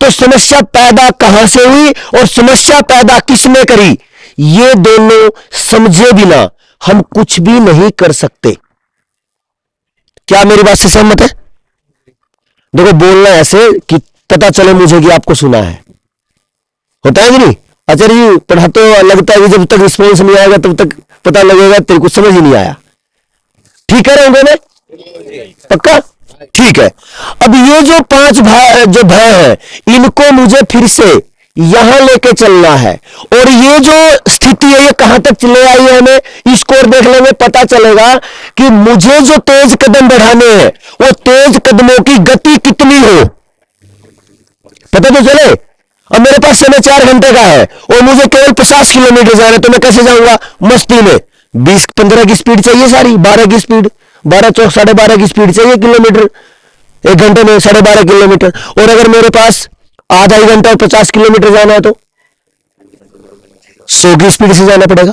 तो समस्या पैदा कहां से हुई और समस्या पैदा किसने करी, ये दोनों समझे बिना हम कुछ भी नहीं कर सकते। क्या मेरी बात से सहमत है? देखो, बोलना ऐसे कि पता चले मुझे कि आपको सुना है, होता है कि नहीं? आचार्य जी पढ़ाते हो, लगता है कि जब तक रिस्पॉन्स नहीं आएगा तब तक पता लगेगा तेरे को समझ ही नहीं आया। ठीक है रहेंगे मैं? पक्का? ठीक है। अब ये जो 5 भय है, इनको मुझे फिर से यहां लेके चलना है, और ये जो स्थिति है ये कहां तक चले आई है, हमें इसको और देख लेंगे, पता चलेगा कि मुझे जो तेज कदम बढ़ाने हैं वो तेज कदमों की गति कितनी हो, पता तो चले। अब मेरे पास समय 4 घंटे का है और मुझे केवल 50 किलोमीटर जाना है, तो मैं कैसे जाऊंगा? मस्ती में 20-15 की स्पीड चाहिए, सारी 12 की स्पीड, 12 चौक 12.5 की स्पीड चाहिए किलोमीटर, 1 घंटे में 12.5 किलोमीटर। और अगर मेरे पास आधा ही घंटा और 50 किलोमीटर जाना है तो 100 की स्पीड से जाना पड़ेगा।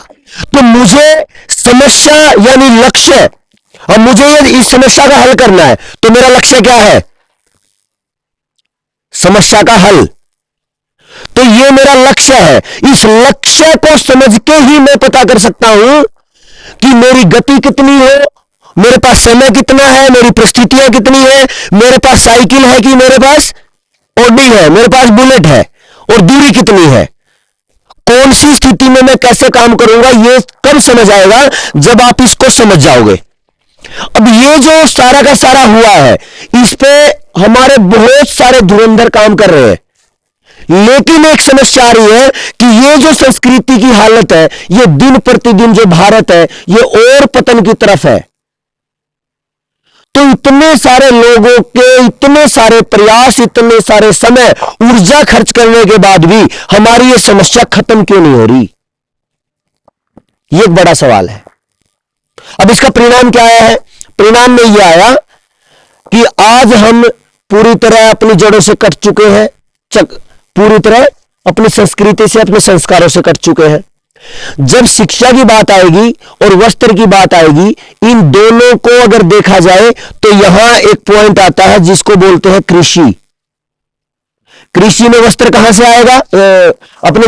तो मुझे समस्या यानी लक्ष्य, अब मुझे इस समस्या का हल करना है, तो मेरा लक्ष्य क्या है? समस्या का हल। तो ये मेरा लक्ष्य है। इस लक्ष्य को समझ के ही मैं पता कर सकता हूं कि मेरी गति कितनी है, मेरे पास समय कितना है, मेरी परिस्थितियां कितनी है, मेरे पास साइकिल है कि मेरे पास ऑडी है, मेरे पास बुलेट है, और दूरी कितनी है, कौन सी स्थिति में मैं कैसे काम करूंगा, ये कब समझ आएगा? जब आप इसको समझ जाओगे। अब ये जो सारा का सारा हुआ है, इस पे हमारे बहुत सारे धुरंधर काम कर रहे हैं, लेकिन एक समस्या आ रही है कि ये जो संस्कृति की हालत है, ये दिन प्रतिदिन जो भारत है ये और पतन की तरफ है। तो इतने सारे लोगों के इतने सारे प्रयास, इतने सारे समय, ऊर्जा खर्च करने के बाद भी हमारी ये समस्या खत्म क्यों नहीं हो रही? ये एक बड़ा सवाल है। अब इसका परिणाम क्या आया है? परिणाम में यह आया कि आज हम पूरी तरह अपनी जड़ों से कट चुके हैं, पूरी तरह अपनी संस्कृति से, अपने संस्कारों से कट चुके हैं। जब शिक्षा की बात आएगी और वस्त्र की बात आएगी, इन दोनों को अगर देखा जाए तो यहां एक पॉइंट आता है जिसको बोलते हैं कृषि। कृषि में वस्त्र कहां से आएगा? अपने